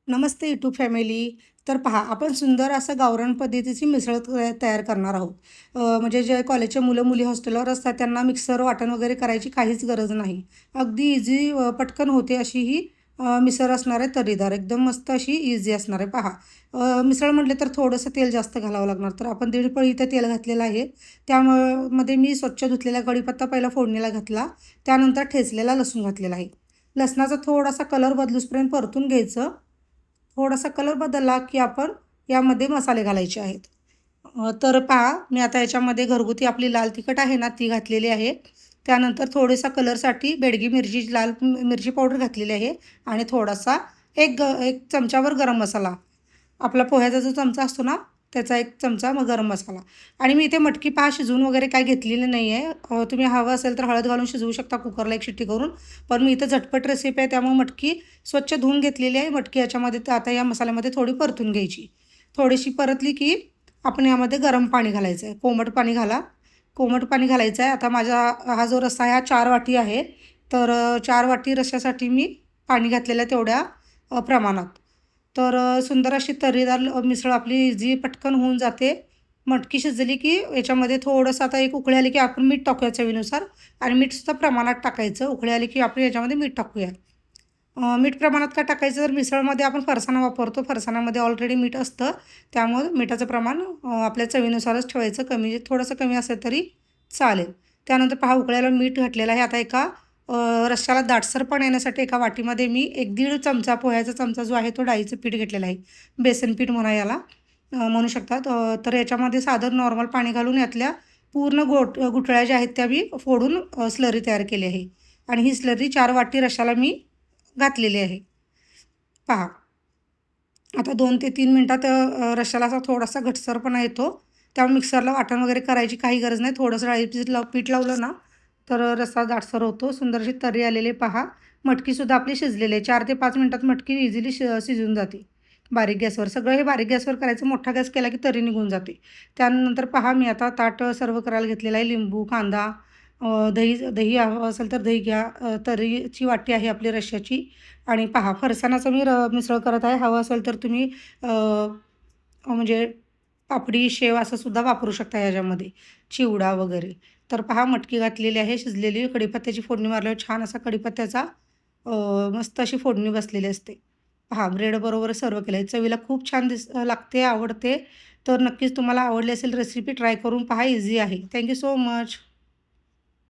नमस्ते YouTube family. तर पहा, आपण सुंदर असं गावरान पद्धतीची मिसळ तयार करणार आहोत. म्हणजे जे कॉलेजचे मुलं-मुली हॉस्टेलवर असतात त्यांना मिक्सर, वाटण वगैरे करायची काहीच गरज नाही. अगदी इझी पटकन होते अशी ही मिसळ असणार आहे, तर्रीदार एकदम मस्त अशी इझी असणार आहे. पहा, मिसळ म्हटले तर थोडंसं तेल जास्त घालावं लागणार. तर आपण 1.5 पळी इथं तेल घातलेलं आहे. मध्ये मी स्वच्छ धुतलेला कढीपत्ता पहिला फोडणीला घातला. त्यानंतर ठेचलेला लसूण घातलेला आहे. लसणाचा थोडासा कलर बदलूसपर्यंत परतून घ्यायचं. थोडासा कलर बदलला की आपण यामध्ये मसाले घालायचे आहेत. तर पहा, मी आता याच्यामध्ये घरगुती आपली लाल तिखट आहे ना ती घातलेली आहे. त्यानंतर थोडासा कलरसाठी बेडगी मिरची, लाल मिरची पावडर घातलेली आहे आणि थोडासा एक चमचाभर गरम मसाला, आपला पोह्याचा जो चमचा असतो ना त्याचा एक चमचा गरम मसाला. आणि मी इथे मटकी पहा शिजवून वगैरे काय घेतलेली नाही आहे. तुम्ही हवं असेल तर हळद घालून शिजवू शकता कुकरला एक शिट्टी करून. पण मी इथं झटपट रेसिपी आहे त्यामुळे मटकी स्वच्छ धुवून घेतलेली आहे. मटकी याच्यामध्ये आता या मसाल्यामध्ये थोडी परतून घ्यायची. थोडीशी परतली की आपण यामध्ये गरम पाणी घालायचं आहे. कोमट पाणी घाला. कोमट पाणी घालायचं आहे. आता माझा हा जो रस्सा आहे 4 वाटी आहे. तर 4 वाटी रश्श्यासाठी मी पाणी घातलेलं आहे तेवढ्या प्रमाणात. तर सुंदर अशी तर्रीदार मिसळ आपली इझी पटकन होऊन जाते. मटकी शिजली की याच्यामध्ये थोडंसं आता एक उकळी आली की आपण मीठ टाकूया चवीनुसार आणि मीठसुद्धा प्रमाणात टाकायचं. उकळी आली की आपण याच्यामध्ये मीठ टाकूया. मीठ प्रमाणात का टाकायचं, तर मिसळमध्ये आपण फरसाणा वापरतो. फरसाणामध्ये ऑलरेडी मीठ असतं. त्यामुळे मिठाचं प्रमाण आपल्या चवीनुसारच ठेवायचं. थोडंसं कमी असेल तरी चालेल. त्यानंतर पहा, उकळ्याला मीठ घातलेलं आहे. आता एका रश्श्याला दाटसरपणा येण्यासाठी एका वाटीमध्ये मी 1-1.5 चमचा, पोह्याचा चमचा जो आहे तो डाळीचं पीठ घेतलेलं आहे. बेसन पीठ म्हणा याला, म्हणू शकतात. तर याच्यामध्ये साधं नॉर्मल पाणी घालून यातल्या पूर्ण गुठळ्या ज्या आहेत त्या मी फोडून स्लरी तयार केली आहे. आणि ही स्लरी 4 वाटी रश्श्याला मी घातलेली आहे. पहा, आता 2 ते 3 मिनटात रश्श्याला असा थोडासा घटसरपणा येतो. त्यामुळे मिक्सरला वाटण वगैरे करायची काही गरज नाही. थोडंसं डाळीचं पीठ लावलं ना तर रस्सा दाटसर होतो. सुंदर अशी तर्री आलेली पहा. मटकीसुद्धा आपली शिजलेली आहे. 4 ते 5 मिनटात मटकी इझिली शिजून जाते बारीक गॅसवर. सगळं हे बारीक गॅसवर करायचं. मोठा गॅस केला की तर्री निघून जाते. त्यानंतर पहा, मी आता ताट सर्व्ह करायला घेतलेलं आहे. लिंबू, कांदा, दही दही हवं असेल तर दही घ्या. तर्रीची वाटी आहे आपली रश्श्याची. आणि पहा, फरसाणाचं मी मिसळ करत आहे. हवं असेल तर तुम्ही म्हणजे पापडी, शेव असं सुद्धा वापरू शकता याच्यामध्ये, चिवडा वगैरे. तर पहा, मटकी घातलेली आहे शिजलेली. कढीपत्त्याची फोडणी मारल्यावर छान असा कढीपत्त्याचा मस्त अशी फोडणी बसलेली असते. पहा, ब्रेडबरोबर सर्व्ह केलं आहे. चवीला खूप छान लागते, आवडते. तर नक्कीच तुम्हाला आवडली असेल रेसिपी, ट्राय करून पहा. इझी आहे. Thank so much.